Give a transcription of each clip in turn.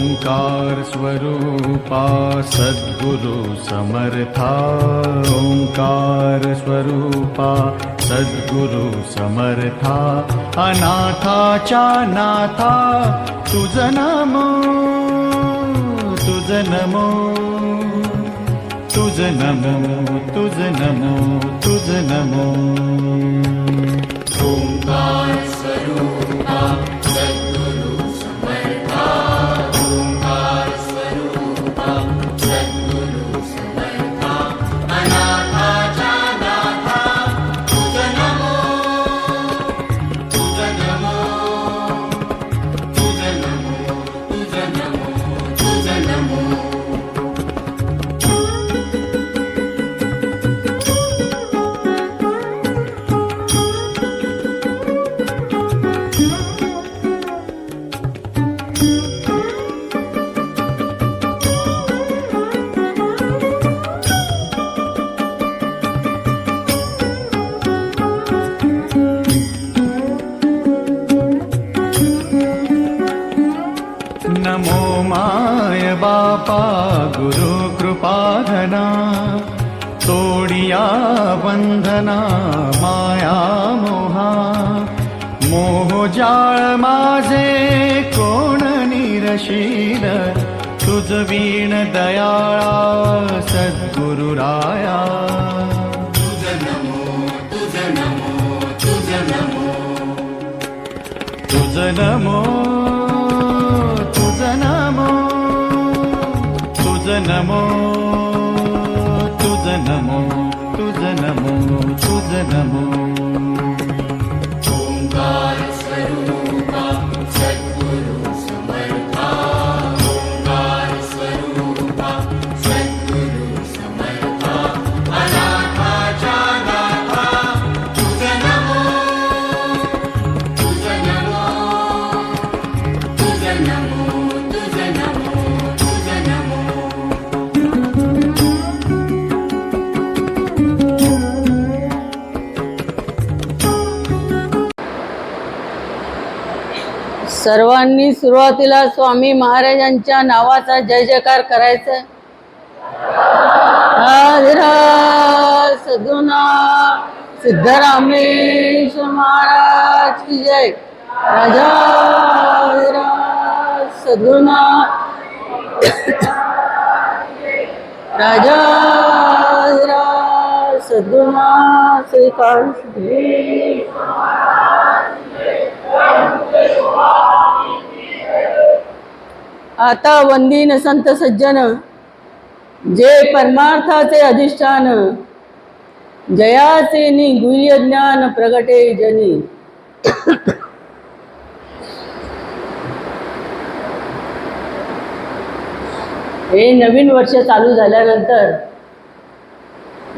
ओंकार स्वरूपा सद्गुरु समर्था, ओंकार स्वरूपा सद्गुरु समर्था, अनाथाच्या नाथा तुझ नमो, तुझ नमो, तुझ नमो, तुझ नमो, तुझ नमो। ओंकार स्वरूपा सद्गुरु समर्था, ओंकार स्वरूपा सद्गुरु समर्था, अनाथाच्या नाथा तुझ नमो, तुझ नमो, तुझ नमो, तुझ नमो, तुझ नमो। नमो माय बापा गुरु कृपाधना, तोडिया बंधना माया मोहा, मोहजाळ माझे कोण निरशील, तुझ वीण दयाळा सद्गुरु राया। तुझ नमो, तुझ नमो, तुझ नमो, तुझ नमो, तुझ नमो, तुझ नमो, तुझ नमो, तुझ नमो, तुझ नमो। ओंकार स्वरूपा सद्गुरु समर्था, ओंकार स्वरूपा सद्गुरु समर्था, अनाथाच्या नाथा तुझ नमो, तुझ नमो, तुझ नमो, तुझ नमो, तुझ नमो। सर्वांनी सुरुवातीला स्वामी महाराजांच्या नावाचा जय जयकार करायचा। राधिराज सद्गुणा सिद्धरामेश्वर महाराज की जय। राधिराज सद्गुणा राधिराज सद्गुणा श्री काळी। आता वंदीन संत सज्जन, जे परमार्थाचे अधिष्ठान, जयाचे गुह्य ज्ञान प्रगटे जनी। हे नवीन वर्ष चालू झाल्यानंतर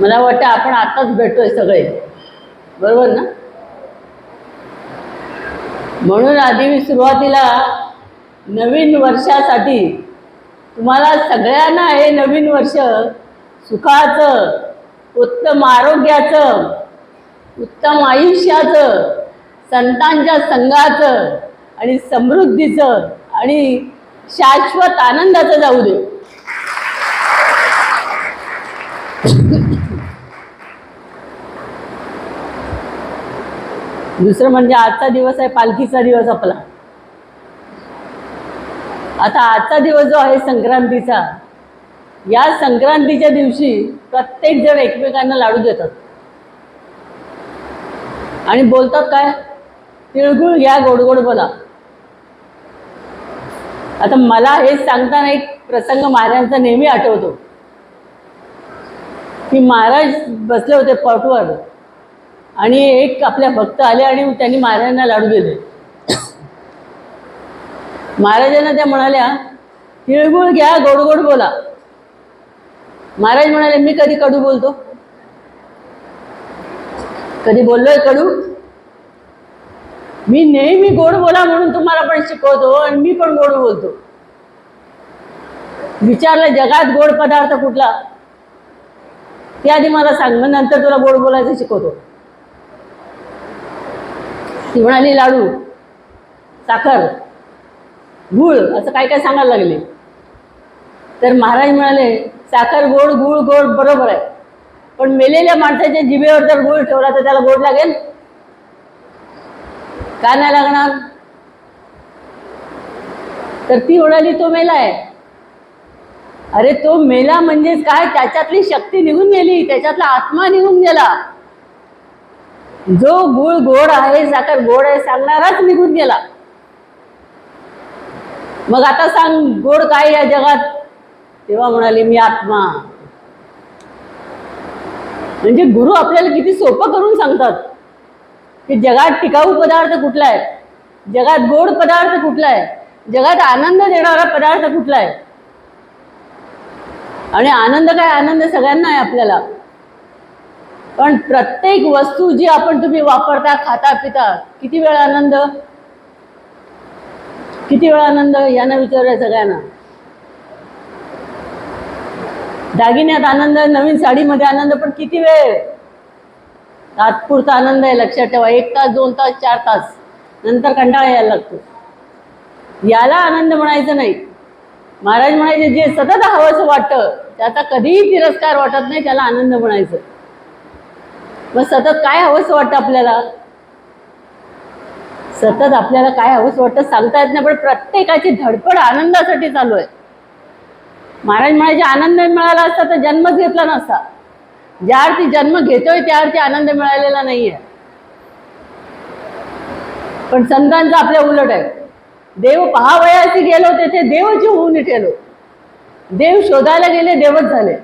मला वाटतं आपण आताच भेटतोय सगळे, बरोबर ना? म्हणून आधी मी सुरुवातीला नवीन वर्षासाठी तुम्हाला सगळ्यांना हे नवीन वर्ष सुखाचं, उत्तम आरोग्याचं, उत्तम आयुष्याचं, संतांच्या संघाचं आणि समृद्धीचं आणि शाश्वत आनंदाचं जाऊ दे। दुसरं म्हणजे आजचा दिवस आहे पालखीचा दिवस आपला। आता आजचा दिवस जो आहे संक्रांतीचा, या संक्रांतीच्या दिवशी प्रत्येक जण एकमेकांना लाडू देतात आणि बोलतात काय, तिळगुळ घ्या, गोड गोड बोला। आता मला हे सांगताना एक प्रसंग महाराजांचा नेहमी आठवतो की महाराज बसले होते पॉटवर आणि एक आपल्या भक्त आले आणि त्यांनी महाराजांना लाडू दिले। महाराजांना त्या म्हणाल्या, तिळगुळ घ्या, गोड गोड बोला। महाराज म्हणाले, मी कधी कडू बोलतो? कधी बोललोय कडू? मी नेहमी गोड बोला म्हणून तुम्हाला पण शिकवतो आणि मी पण गोड बोलतो। विचारलं जगात गोड पदार्थ कुठला, ते आधी मला सांग, मग नंतर तुला गोड बोलायचं शिकवतो। ती म्हणाली लाडू, साखर। गुळ असं काय काय सांगायला लागले. तर महाराज म्हणाले साखर गोड गुळ गोड बरोबर आहे, पण मेलेल्या माणसाच्या जिभेवर जर गुळ ठेवला तर त्याला गोड लागेल का नाही लागणार. तर ती म्हणाली तो मेला आहे. अरे तो मेला म्हणजेच काय, त्याच्यातली शक्ती निघून गेली, त्याच्यातला आत्मा निघून गेला. जो गुळ गोड आहे साखर गोड आहे सांगणाराच निघून गेला. मग आता सांग गोड काय या जगात. तेव्हा म्हणाली मी आत्मा. म्हणजे गुरु आपल्याला किती सोपं करून सांगतात की जगात टिकाऊ पदार्थ कुठला आहे, जगात गोड पदार्थ कुठला आहे, जगात आनंद देणारा पदार्थ कुठला आहे. आणि आनंद काय, आनंद सगळ्यांना आहे आपल्याला, पण प्रत्येक वस्तू जी आपण तुम्ही वापरता खाता पिता किती वेळ आनंद, किती वेळ आनंद यांना विचारूया सगळ्यांना. दागिन्यात आनंद, नवीन साडीमध्ये आनंद, पण किती वेळ. तात्पुरता आनंद आहे, लक्षात ठेवा. 1 तास 2 तास 4 तास नंतर कंटाळा यायला लागतो. याला आनंद म्हणायचं नाही. महाराज म्हणायचे जे सतत हवंसं वाटतं त्याचा कधीही तिरस्कार वाटत नाही, त्याला आनंद म्हणायचं. मग सतत काय हवंसं वाटतं आपल्याला, सतत आपल्याला काय हवंसं वाटतं सांगता येत नाही, पण प्रत्येकाची धडपड आनंदासाठी चालू आहे. महाराज म्हणायचे आनंद मिळाला असता तर जन्मच घेतला नसता. ज्यावरती जन्म घेतोय त्यावरती आनंद मिळालेला नाहीये. पण संतांचं आपल्या उलट आहे. देव पहावयासी गेलो तेथे देवची होऊन ठेलो. देव शोधायला गेले देवच झाले.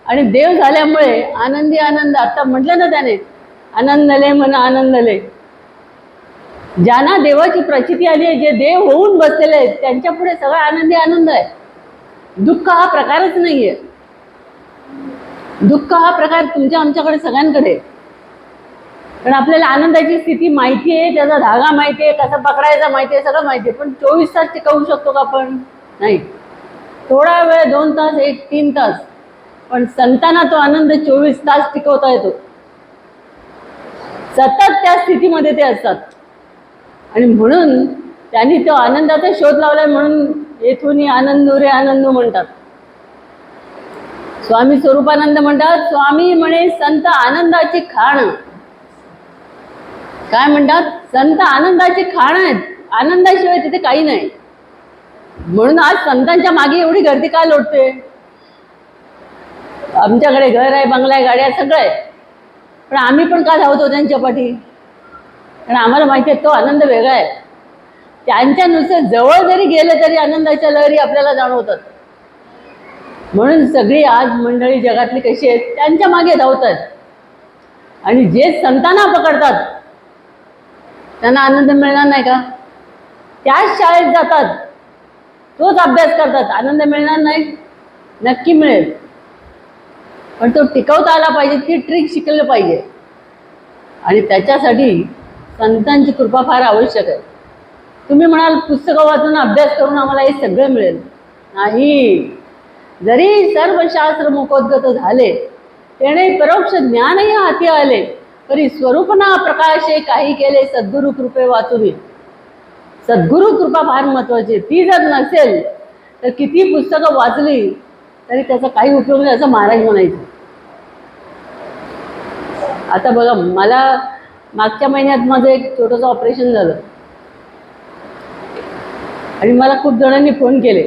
आणि देव झाल्यामुळे आनंदी आनंद. आता म्हटलं ना त्याने आनंदले मन आनंदले. ज्यांना देवाची प्रचिती आली आहे, जे देव होऊन बसलेले आहेत त्यांच्या पुढे सगळा आनंदी आनंद आहे. दुःख हा प्रकारच नाहीये. दुःख हा प्रकार तुमच्या आमच्याकडे सगळ्यांकडे. पण आपल्याला आनंदाची स्थिती माहिती आहे, त्याचा धागा माहिती आहे, कसा पकडायचा माहिती आहे, सगळं माहिती आहे. पण 24 तास टिकवू शकतो का आपण, नाही. थोडा वेळ 2 तास 1 3 तास, पण संतांना तो आनंद 24 तास टिकवता येतो. सतत त्या स्थितीमध्ये ते असतात. आणि म्हणून त्यांनी तो आनंदाचा शोध लावलाय. म्हणून येथून आनंदो रे आनंदो म्हणतात. स्वामी स्वरूपानंद म्हणतात स्वामी म्हणे संत आनंदाची खाण. काय म्हणतात, संत आनंदाची खाण आहेत, आनंदाशिवाय तिथे काही नाही. म्हणून आज संतांच्या मागे एवढी गर्दी काय लोटते. आमच्याकडे घर आहे, बंगला आहे, गाड्या सगळं आहे, पण आम्ही पण का धावतो त्यांच्या पाठी. कारण आम्हाला माहिती आहे तो आनंद वेगळा आहे. त्यांच्या नुसार जवळ जरी गेलं तरी आनंदाच्या लहरी आपल्याला जाणवतात. म्हणून सगळी आज मंडळी जगातली कशी आहेत, त्यांच्या मागे धावतात. आणि जे संतांना पकडतात त्यांना आनंद मिळणार नाही का. त्याच शाळेत जातात, तोच अभ्यास करतात, आनंद मिळणार नाही, नक्की मिळेल. पण तो टिकवता आला पाहिजे, ती ट्रिक शिकलं पाहिजे. आणि त्याच्यासाठी संतांची कृपा फार आवश्यक आहे. तुम्ही म्हणाल पुस्तकं वाचून अभ्यास करून आम्हाला हे सगळं मिळेल, नाही. जरी सर्व शास्त्र मुखोद्गत झाले, तेणे परोक्ष ज्ञानही हाती आले, तरी स्वरूपना प्रकाशे काही केले सद्गुरु कृपे वाचून. सद्गुरु कृपा फार महत्वाची. ती जर नसेल तर किती पुस्तकं वाचली तरी त्याचा काही उपयोग नाही, असं महाराज म्हणायचे. आता बघा, मला मागच्या महिन्यात माझं एक छोटंसं ऑपरेशन झालं आणि मला खूप जणांनी फोन केले,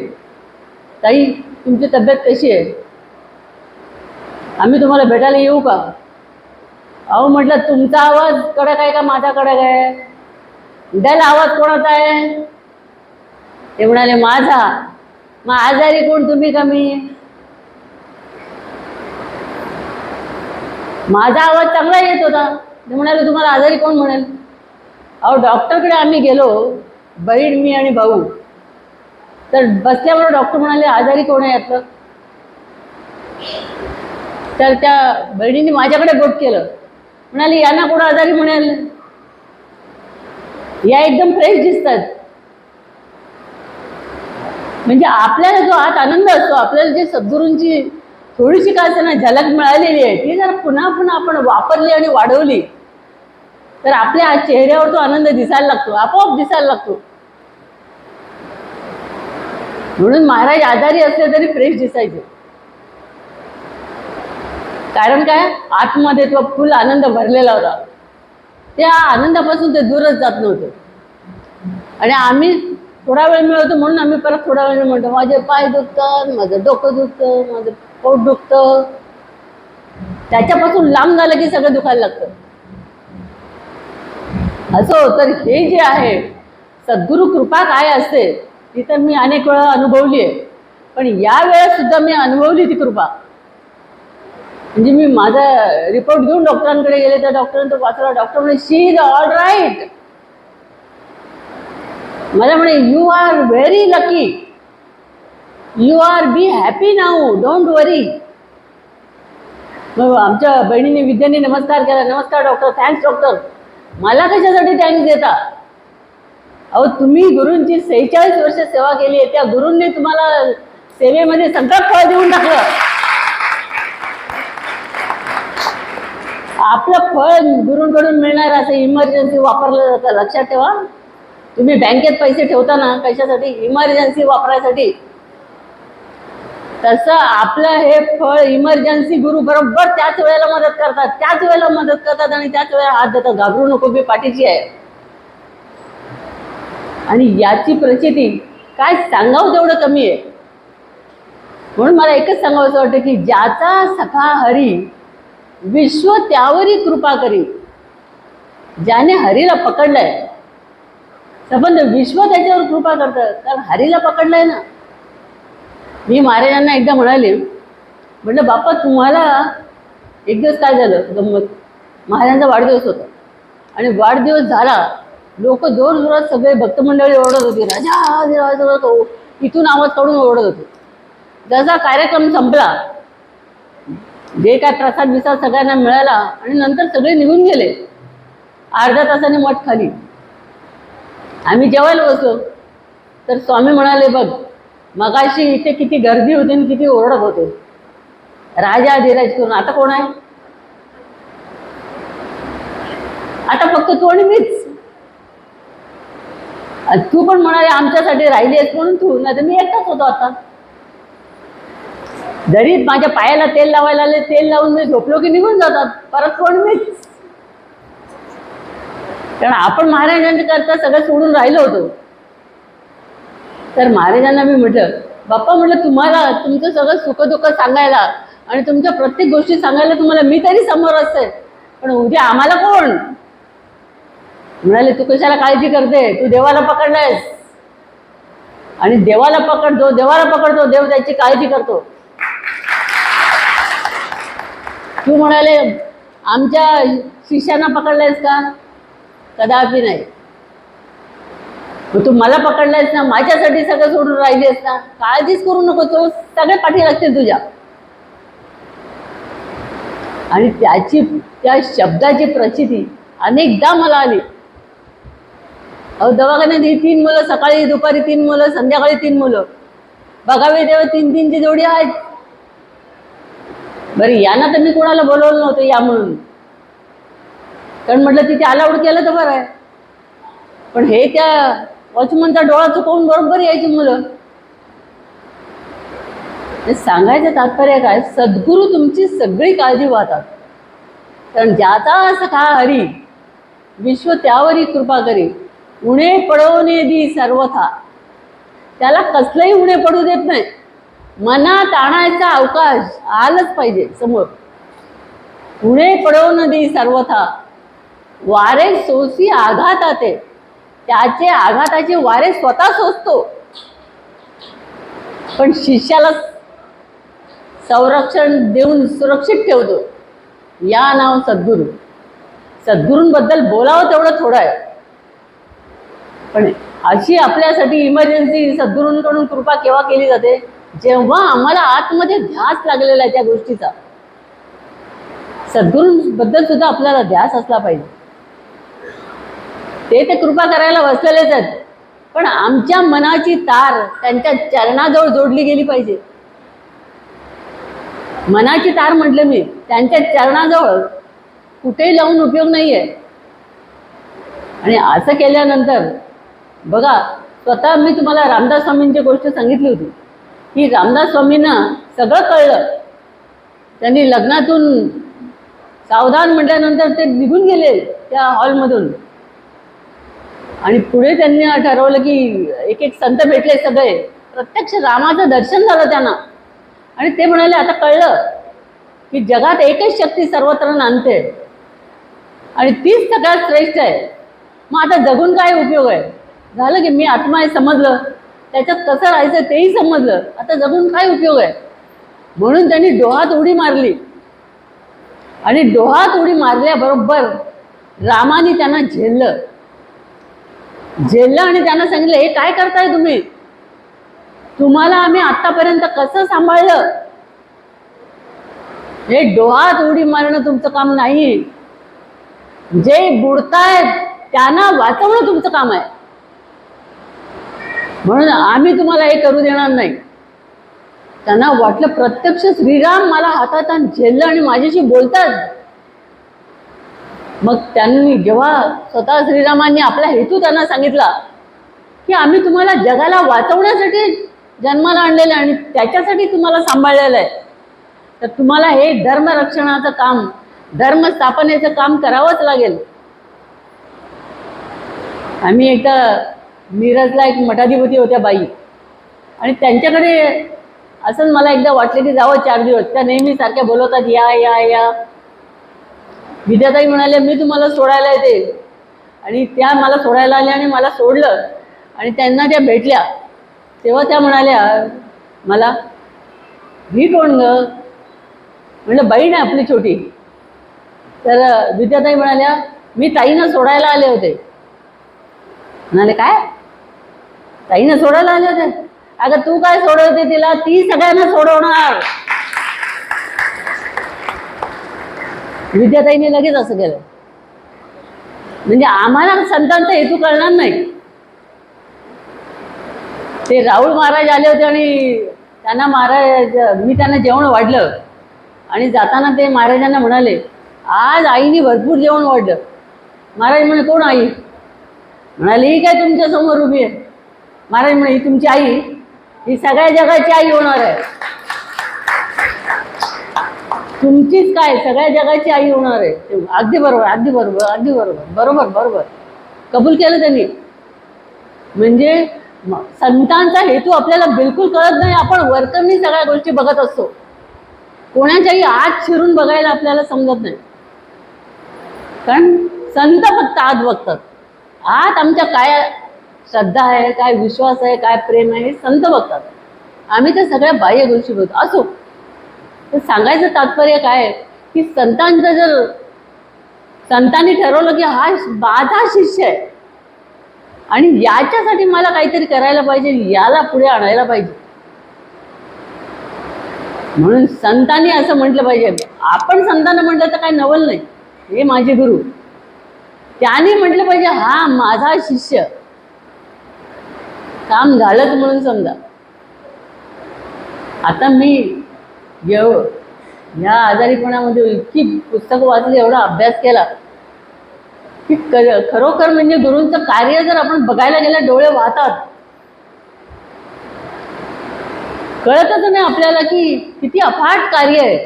ताई तुमची तब्येत कशी आहे, आम्ही तुम्हाला भेटायला येऊ का. अहो म्हटलं तुमचा आवाज कडक आहे का माझा कडक आहे, द्यायला आवाज कोणाचा आहे. ते म्हणाले माझा. मग आजारी कोण, तुम्ही का मी. माझा आवाज चांगला येत होता. ते म्हणाले तुम्हाला आजारी कोण म्हणेल. अहो डॉक्टरकडे आम्ही गेलो, बहीण मी आणि भाऊ. तर बसल्यावर डॉक्टर म्हणाले आजारी कोण आहे यातलं. तर त्या बहिणीने माझ्याकडे बोट केलं, म्हणाली यांना कोण आजारी म्हणेल, या एकदम फ्रेश दिसतात. म्हणजे आपल्याला जो आत आनंद असतो, आपल्याला जे सद्गुरूंची थोडीशी काय असं ना झलक मिळालेली आहे, ती जर पुन्हा पुन्हा आपण वापरली आणि वाढवली तर आपल्या चेहऱ्यावर तो आनंद दिसायला लागतो, आपोआप दिसायला लागतो. म्हणून महाराज आजारी असले तरी फ्रेश दिसायचे. कारण काय, आतमध्ये तो फुल आनंद भरलेला होता. त्या आनंदापासून ते दूरच जात नव्हते. आणि आम्ही थोडा वेळ मिळवतो म्हणून आम्ही परत थोडा वेळ म्हणतो, माझे पाय दुखतात, माझं डोकं दुखतं, माझं पोट दुखतं. त्याच्यापासून लांब झालं की सगळं दुखायला लागतं. असं तर हे जे आहे सद्गुरु कृपा काय असते ती तर मी अनेक वेळा अनुभवली आहे. पण या वेळेस सुद्धा मी अनुभवली ती कृपा. म्हणजे मी माझा रिपोर्ट घेऊन डॉक्टरांकडे गेले, तर डॉक्टरांनी तो वाचला. डॉक्टर म्हणे शी इज ऑल राईट. मला म्हणे you are very lucky, you are be happy now, don't worry. मग आमच्या बहिणीने विद्याने नमस्कार केला. नमस्कार डॉक्टर, थँक्स डॉक्टर. मला कशासाठी थँक्स देता? अहो तुम्ही गुरूंची 46 वर्ष सेवा केली आहे, त्या गुरूंनी तुम्हाला सेवेमध्ये सगळं फळ देऊन टाकलं. आपलं फळ गुरूंकडून मिळणार असं इमर्जन्सी वापरलं जातं. लक्षात ठेवा. तुम्ही बँकेत पैसे ठेवता ना, कशासाठी? इमर्जन्सी वापरायसाठी. तसं आपलं हे फळ इमर्जन्सी गुरु बरोबर त्याच वेळेला मदत करतात, त्याच वेळेला मदत करतात आणि त्याच वेळेला हात देतात. घाबरू नको, मी पाठीची आहे. आणि याची प्रचिती काय सांगावं तेवढं कमी आहे. म्हणून मला एकच सांगावं असं वाटतं की ज्याचा सखा हरी विश्व त्यावरी कृपा करी. ज्याने हरीला पकडलंय, संबंध विश्व त्याच्यावर कृपा करतं, कारण हरीला पकडलंय ना. मी महाराजांना एकदा म्हणाले, म्हटलं बाप्पा तुम्हाला एक दिवस काय झालं गंमत. महाराजांचा वाढदिवस होता आणि वाढदिवस झाला, लोक जोरजोरात सगळे भक्तमंडळी ओरडत होती, राजा इथून आवाज काढून ओरडत होते. जसा कार्यक्रम संपला, जे काय प्रसाद विसाद सगळ्यांना मिळाला आणि नंतर सगळे निघून गेले. अर्ध्या तासाने मठ खाली. आम्ही जेवायला बसलो तर स्वामी म्हणाले, बघ मगाशी इथे किती गर्दी होती आणि किती ओरडत होते, राजा अधिराज करून. आता कोण आहे? आता फक्त तू आणि मीच. तू पण म्हणाले आमच्यासाठी राहिली आहेस म्हणून तू, नाही तर मी एकटाच होतो. आता जरी माझ्या पायाला तेल लावायला आले, तेल लावून मी झोपलो की निघून जातात. परत कोण? मीच. कारण आपण महाराजांच्या करता सगळं सोडून राहिलो होतो. तर महाराजांना मी म्हटलं, बाप्पा म्हटलं तुम्हाला तुमचं सगळं सुखदुःख सांगायला आणि तुमच्या प्रत्येक गोष्टी सांगायला तुम्हाला मी तरी समोर असते, पण उद्या आम्हाला कोण? म्हणाले तू कशाला काळजी करते, तू देवाला पकडलायस आणि देवाला पकडतो, देवाला पकडतो, देव त्याची काळजी करतो. तू म्हणाले आमच्या शिष्यांना पकडलायस का? कदापि नाही. तू मला पकडलायस ना, माझ्यासाठी सगळं सोडून राहिलीस ना, काळजीच करू नको, तो सगळे पाठी लागतील तुझ्या. आणि त्या शब्दाची प्रचिती अनेकदा मला आली. अहो दवाखान्यात ही 3 मुलं, सकाळी दुपारी 3 मुलं, संध्याकाळी 3 मुलं, बघावे तेव्हा 3-3ची जोडी आहेत. बरं यांना तर मी कोणाला बोलवलं नव्हतं या म्हणून, कारण म्हटलं तिथे अलाउड केलं तर बरं आहे. पण हे त्या वॉचमनचा डोळा चुकवून बरोबर यायची मुलं. सांगायचं तात्पर्य काय, सद्गुरू तुमची सगळी काळजी वाहतात. कारण ज्याचा सखा हरी विश्व त्यावरी कृपा करी, उणे पडवणे दी सर्वथा. त्याला कसलंही उणे पडू देत नाही. मनात आणायचा अवकाश आलंच पाहिजे समोर. उणे पडवून दी सर्वथा, वारे सोसी आघाताते. त्याचे आघाताचे वारे स्वतः सोसतो, पण शिष्याला संरक्षण देऊन सुरक्षित ठेवतो. या नाव सद्गुरू. सद्गुरूंबद्दल बोलावं तेवढं थोडं आहे, पण अशी आपल्यासाठी इमर्जन्सी सद्गुरूंकडून कृपा केव्हा केली जाते, जेव्हा आम्हाला आतमध्ये ध्यास लागलेला आहे त्या गोष्टीचा. सद्गुरूंबद्दल सुद्धा आपल्याला ध्यास असला पाहिजे. ते कृपा करायला बसलेलेच आहेत, पण आमच्या मनाची तार त्यांच्या चरणाजवळ जोडली गेली पाहिजे. मनाची तार म्हटलं मी, त्यांच्या चरणाजवळ कुठेही लावून उपयोग नाही आहे. आणि असं केल्यानंतर बघा स्वतः मी तुम्हाला रामदास स्वामींची गोष्ट सांगितली होती की रामदास स्वामींना सगळं कळलं. त्यांनी लग्नातून सावधान म्हटल्यानंतर ते निघून गेले त्या हॉलमधून. आणि पुढे त्यांनी ठरवलं की एक एक संत भेटले सगळे, प्रत्यक्ष रामाचं दर्शन झालं त्यांना. आणि ते म्हणाले आता कळलं की जगात एकच शक्ती सर्वत्र नांदते आणि तीच सगळ्यात श्रेष्ठ आहे. मग आता जगून काय उपयोग आहे. झालं की मी आत्मा आहे समजलं, त्याच्यात कसं राहायचं तेही समजलं, आता जगून काय उपयोग आहे. म्हणून त्यांनी डोहात उडी मारली. आणि डोहात उडी मारल्याबरोबर रामाने त्यांना झेललं आणि त्यांना सांगितलं हे काय करताय तुम्ही, तुम्हाला आम्ही आतापर्यंत कसं सांभाळलं. हे डोहात उडी मारणं तुमचं काम नाही, जे बुडतायत त्यांना वाचवणं तुमचं काम आहे. म्हणून आम्ही तुम्हाला हे करू देणार नाही. त्यांना वाटलं प्रत्यक्ष श्रीराम मला हातात झेललं आणि माझ्याशी बोलतात. मग त्यांनी जेव्हा स्वतः श्रीरामांनी आपला हेतू त्यांना सांगितला की आम्ही तुम्हाला जगाला वाचवण्यासाठी जन्माला आणलेलं आहे आणि त्याच्यासाठी तुम्हाला सांभाळलेलं आहे, तर तुम्हाला हे धर्मरक्षणाचं काम, धर्म स्थापनेचं काम करावंच लागेल. आम्ही एकदा मिरजला एक मठाधिपती होत्या बाई, आणि त्यांच्याकडे असंच मला एकदा वाटलं की जावं 4 दिवस. त्या नेहमी सारख्या बोलवतात या या या. विद्याताई म्हणाले मी तुम्हाला सोडायला येते. आणि त्या मला सोडायला आल्या आणि मला सोडलं. आणि त्यांना त्या भेटल्या तेव्हा त्या म्हणाल्या मला ही कोण ग. म्हटलं बहीण आहे आपली छोटी. तर विद्याताई म्हणाल्या मी ताईनं सोडायला आले होते. म्हणाले काय ताईनं सोडायला आले होते. अगं तू काय सोडवते तिला, ती सगळ्यांना सोडवणार. विद्याताईने लगेच असं केलं. म्हणजे आम्हाला संतांचा हेतू कळणार नाही. ते राहुल महाराज आले होते आणि त्यांना मी त्यांना जेवण वाढलं. आणि जाताना ते महाराजांना म्हणाले आज आईने भरपूर जेवण वाढलं. महाराज म्हणे कोण आई. म्हणाले ही काय तुमच्या समोर उभी आहे. महाराज म्हणे ही तुमची आई, ही सगळ्या जगाची आई होणार आहे. तुमचीच काय सगळ्या जगाची आई होणार आहे. अगदी बरोबर, अगदी बरोबर, अगदी बरोबर, बरोबर बरोबर कबूल केलं त्यांनी. म्हणजे संतांचा हेतू आपल्याला बिलकुल कळत नाही. आपण वरकरणी सगळ्या गोष्टी बघत असतो, कोणाच्याही आत शिरून बघायला आपल्याला समजत नाही. कारण संत फक्त आत बघतात. आत आमच्या काय श्रद्धा आहे, काय विश्वास आहे, काय प्रेम आहे हे संत बघतात. आम्ही तर सगळ्या बाह्य गोष्टी बघतो. असो, तर सांगायचं तात्पर्य काय आहे की संतांचं जर संतांनी ठरवलं की हा माझा शिष्य आहे आणि याच्यासाठी मला काहीतरी करायला पाहिजे, याला पुढे आणायला पाहिजे, म्हणून संतांनी असं म्हटलं पाहिजे. आपण संतांना म्हटलं तर काय नवल नाही. हे माझे गुरु, त्यांनी म्हटलं पाहिजे हा माझा शिष्य. काम झालंच म्हणून समजा. आता मी या आजारीपणामध्ये इतकी पुस्तकं वाचली, एवढा अभ्यास केला की खरोखर म्हणजे गुरूंचं कार्य जर आपण बघायला गेलं डोळे वाहतात. कळतच नाही आपल्याला की किती अफाट कार्य आहे.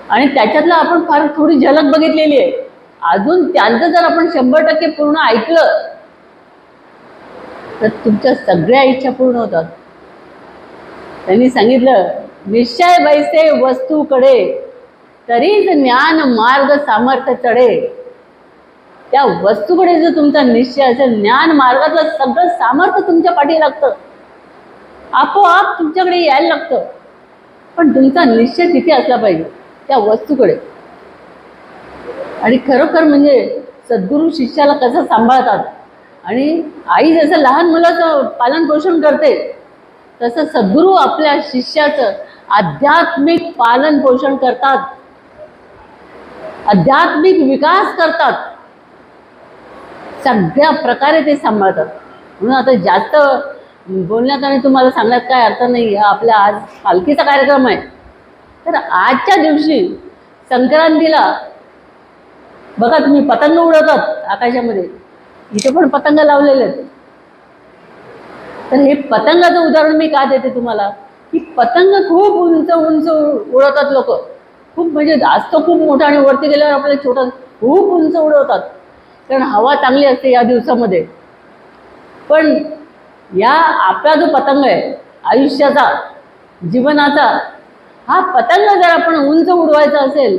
आणि त्याच्यातलं आपण फार थोडी झलक बघितलेली आहे. अजून त्यांचं जर आपण 100% पूर्ण ऐकलं तर तुमच्या सगळ्या इच्छा पूर्ण होतात. त्यांनी सांगितलं निश्चय बैसे वस्तूकडे तरीच ज्ञान मार्ग सामर्थ्य चढे. त्या वस्तूकडे जर तुमचा निश्चय असेल, ज्ञान मार्गातलं सगळं सामर्थ्य तुमच्या पाठी लागतं, आपोआप तुमच्याकडे यायला लागतं. पण तुमचा निश्चय तिथे असला पाहिजे त्या वस्तूकडे. आणि खरोखर म्हणजे सद्गुरू शिष्याला कसं सांभाळतात. आणि आई जसं लहान मुलाचं पालन पोषण करते तसं सद्गुरू आपल्या शिष्याचं आध्यात्मिक पालन पोषण करतात, आध्यात्मिक विकास करतात, सगळ्या प्रकारे ते सांभाळतात. म्हणून आता जास्त बोलण्यात आणि तुम्हाला सांगण्यात काय अर्थ नाही. हा आपला आज पालखीचा कार्यक्रम आहे. तर आजच्या दिवशी संक्रांतीला बघा तुम्ही पतंग उडवतात आकाशामध्ये. इथे पण पतंग लावलेले आहेत. तर हे पतंगाचं उदाहरण मी का देते तुम्हाला, की पतंग खूप उंच उंच उडवतात लोक, खूप म्हणजे असतं खूप मोठं आणि वरती गेल्यावर आपल्याला छोटं खूप उंच उडवतात, कारण हवा चांगली असते या दिवसामध्ये. पण या आपला जो पतंग आहे आयुष्याचा, जीवनाचा, हा पतंग जर आपण उंच उडवायचा असेल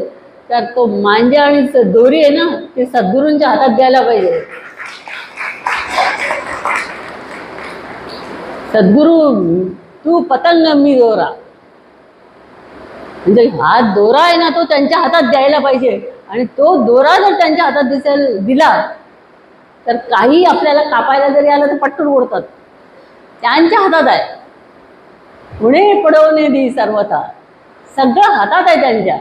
तर तो मांजा आणि दोरी आहे ना, ते सद्गुरूंच्या हातात द्यायला पाहिजे. सद्गुरू तू पतंग मी दोरा, म्हणजे हा दोरा आहे ना तो त्यांच्या हातात द्यायला पाहिजे. आणि तो दोरा जर त्यांच्या हातात दिला तर काही आपल्याला कापायला जरी आलं तर पटकन ओढतात. त्यांच्या हातात आहे. पुणे पडवणे दी सर्वथा, सगळं हातात आहे त्यांच्या.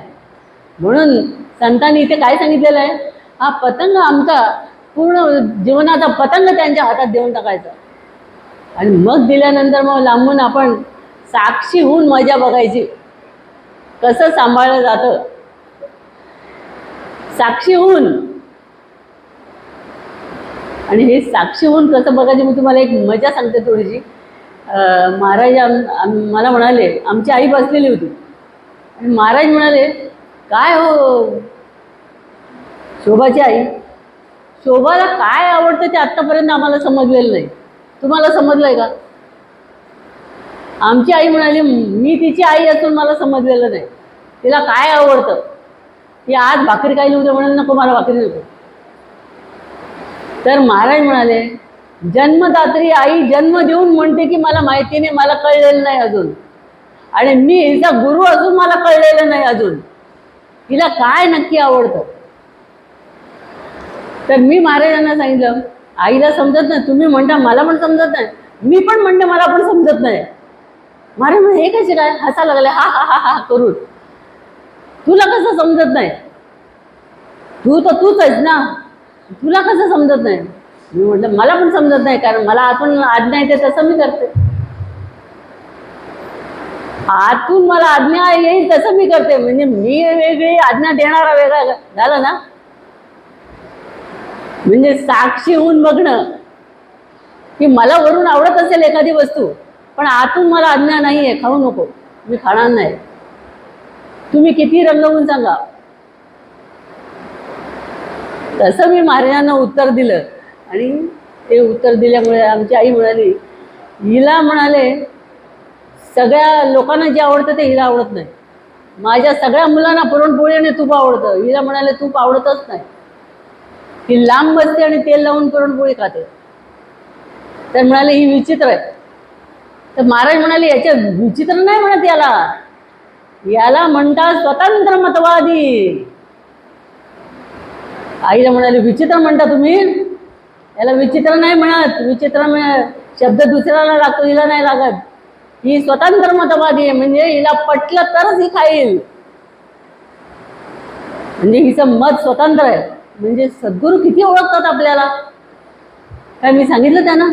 म्हणून संतांनी इथे काय सांगितलेलं आहे, हा पतंग आमचा पूर्ण जीवनाचा पतंग त्यांच्या हातात देऊन टाकायचा. आणि मग दिल्यानंतर मग लांबून आपण साक्षी होऊन मजा बघायची, कसं सांभाळलं जातं साक्षी होऊन. आणि हे साक्षी होऊन कसं बघायचं, मी तुम्हाला एक मजा सांगते थोडीशी. महाराज मला म्हणाले, आमची आई बसलेली होती आणि महाराज म्हणाले, काय हो शोभाची आई, शोभाला काय आवडतं ते आत्तापर्यंत आम्हाला समजलेलं नाही, तुम्हाला समजलंय का? आमची आई म्हणाली, मी तिची आई असून मला समजलेलं नाही तिला काय आवडतं. ती आज भाकरी खायली, उद्या म्हणाल नको मला भाकरी नको. तर महाराज म्हणाले, जन्मदात्री आई जन्म देऊन म्हणते की मला माहिती नाही, मला कळलेलं नाही अजून, आणि मी हिचा गुरु असून मला कळलेलं नाही अजून तिला काय नक्की आवडतं. तर मी महाराजांना सांगितलं, आईला समजत नाही, तुम्ही म्हणता मला पण समजत नाही, मी पण म्हणते मला पण समजत नाही. महाराज म्हणे, हे कसे काय हसा लागले, हा हा हा हा करून, तुला कसं समजत नाही, तू तर तूच आहेस ना, तुला कसं समजत नाही. मी म्हटलं मला पण समजत नाही, कारण मला आतून आज्ञा येते तसं मी करते, आतून मला आज्ञा येईल तसं मी करते. म्हणजे मी वेगळी आज्ञा देणारा वेगळा झाला ना. म्हणजे साक्षी होऊन बघणं की मला वरून आवडत असेल एखादी वस्तू, पण आतून मला आज्ञा नाहीये, खाऊ नको, मी खाणार नाही, तुम्ही किती रंगवून सांगा. तसं मी महाराजांना उत्तर दिलं. आणि ते उत्तर दिल्यामुळे आमची आई म्हणाली, हिला म्हणाले सगळ्या लोकांना जे आवडतं ते हिला आवडत नाही, माझ्या सगळ्या मुलांना पुरणपोळी आणि तूप आवडतं, हिला म्हणाले तूप आवडतच नाही, ती लांब बसते आणि तेल लावून पुरणपोळी खाते. तर म्हणाले ही विचित्र आहे. तर महाराज म्हणाले, याच्या विचित्र नाही म्हणत, याला म्हणतात स्वतंत्र मतवादी. आईला म्हणाले, विचित्र म्हणता तुम्ही, याला विचित्र नाही म्हणत, विचित्र शब्द दुसऱ्याला लागतो, हिला नाही लागत, ही स्वतंत्र मतवादी आहे, म्हणजे हिला पटलं तरच ही खाईल, म्हणजे हिचं मत स्वतंत्र आहे. म्हणजे सद्गुरू किती ओळखतात आपल्याला, काय मी सांगितलं त्यांना,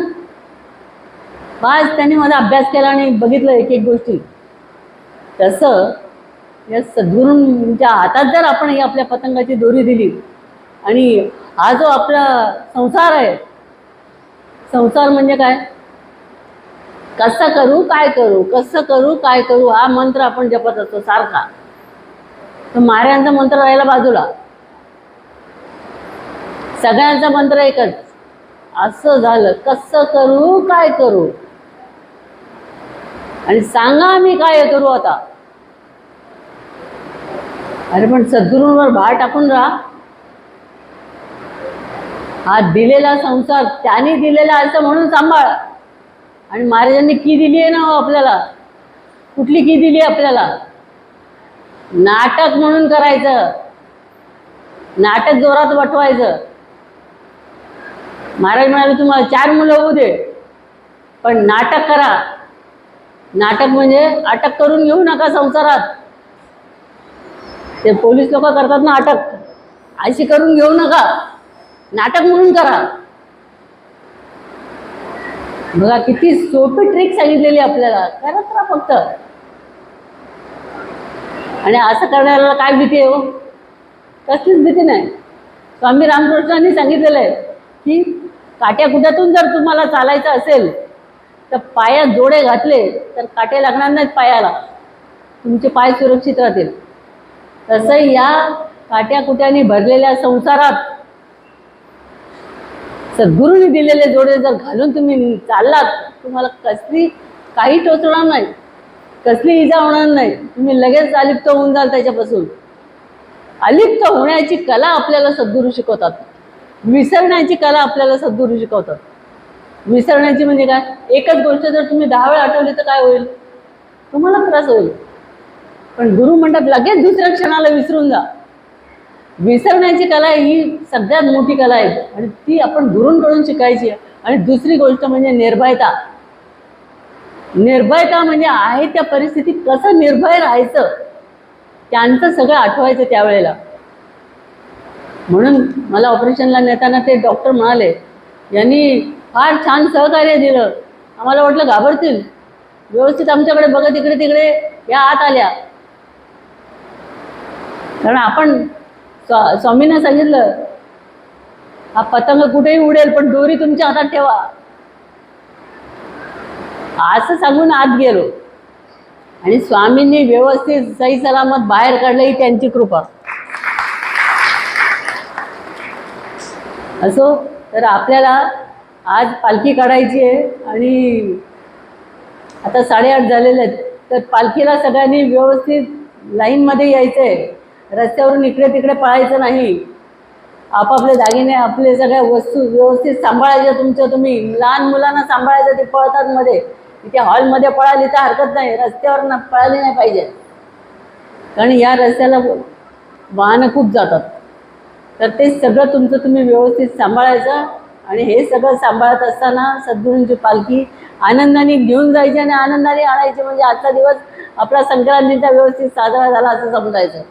आज त्यांनी माझा अभ्यास केला आणि बघितलं एक एक गोष्टी. तसं या सद्गुरूंच्या हातात जर आपण ही आपल्या पतंगाची दोरी दिली, आणि हा जो आपला संसार आहे, संसार म्हणजे काय, कसं करू काय करू, कसं करू काय करू, हा मंत्र आपण जपत असतो सारखा. तर महाराजांचा मंत्र राहिला बाजूला, सगळ्यांचा मंत्र एकच, असं झालं कसं करू काय करू, आणि सांगा मी काय करू आता. अरे पण सद्गुरूंवर भार टाकून राहा. हा दिलेला संसार त्यांनी दिलेला असं म्हणून सांभाळ. आणि महाराजांनी की दिली आहे ना आपल्याला, कुठली की दिली आपल्याला, नाटक म्हणून करायचं, नाटक जोरात वटवायचं. महाराज म्हणाले, तुम्हाला 4 मुलं होऊ दे, पण नाटक करा. नाटक म्हणजे अटक करून घेऊ नका संसारात, ते पोलीस लोक करतात ना अटक, अशी करून घेऊ नका, नाटक म्हणून करा. बघा किती सोपी ट्रिक सांगितलेली आपल्याला, करत राहा फक्त. आणि असं करण्याला काय भीती आहे हो, कसलीच भीती नाही. स्वामी रामकृष्णांनी सांगितलेलं आहे की काट्याकुट्यातून जर तुम्हाला चालायचं असेल तर पायात जोडे घातले तर काटे लागणार नाहीत पायाला, तुमचे पाय सुरक्षित राहतील. तसं या काट्या कुट्याने भरलेल्या संसारात सद्गुरूंनी दिलेले जोडे जर घालून तुम्ही चाललात, तुम्हाला काही टोचणार नाही, कसली इजा होणार नाही. तुम्ही लगेच अलिप्त होऊन जाल त्याच्यापासून. अलिप्त होण्याची कला आपल्याला सद्गुरू शिकवतात. विसरण्याची कला आपल्याला सद्गुरू शिकवतात. विसरण्याची म्हणजे काय? एकच गोष्ट जर तुम्ही 10 वेळा आठवली तर काय होईल? तुम्हाला त्रास होईल. पण गुरु म्हणतात लगेच दुसऱ्या क्षणाला विसरून जा. विसरण्याची कला ही सगळ्यात मोठी कला आहे आणि ती आपण गुरूंकडून शिकायची आहे. आणि दुसरी गोष्ट म्हणजे निर्भयता. निर्भयता म्हणजे आहे त्या परिस्थितीत कसं निर्भय राहायचं, त्यांचं सगळं आठवायचं त्यावेळेला. म्हणून मला ऑपरेशनला नेताना ते डॉक्टर म्हणाले, यांनी फार छान सहकार्य दिलं. आम्हाला वाटलं घाबरतील, व्यवस्थित आमच्याकडे बघत इकडे तिकडे या आत आल्या. कारण आपण स्वामींना सांगितलं, हा पतंग कुठेही उडेल पण दोरी तुमच्या हातात ठेवा, असं सांगून आत गेलो आणि स्वामींनी व्यवस्थित सही सलामत बाहेर काढलं, ही त्यांची कृपा. असो, तर आपल्याला आज पालखी काढायची आहे आणि आता 8:30 झालेले आहेत. तर पालखीला सगळ्यांनी व्यवस्थित लाईनमध्ये यायचं आहे. रस्त्यावरून इकडे तिकडे पळायचं नाही. आपापले दागिने, आपले सगळ्या वस्तू व्यवस्थित सांभाळायच्या तुमच्या. तुम्ही लहान मुलांना सांभाळायचं, ते पळतात मध्ये. इथे हॉलमध्ये पळाली तर हरकत नाही, रस्त्यावर पळाली नाही पाहिजे, कारण या रस्त्याला वाहनं खूप जातात. तर ते सगळं तुमचं तुम्ही व्यवस्थित सांभाळायचं. आणि हे सगळं सांभाळत असताना सद्गुरूंची पालखी आनंदाने घेऊन जायची आणि आनंदाने आणायची. म्हणजे आजचा दिवस आपला संक्रांतीचा व्यवस्थित साजरा झाला असं समजायचं.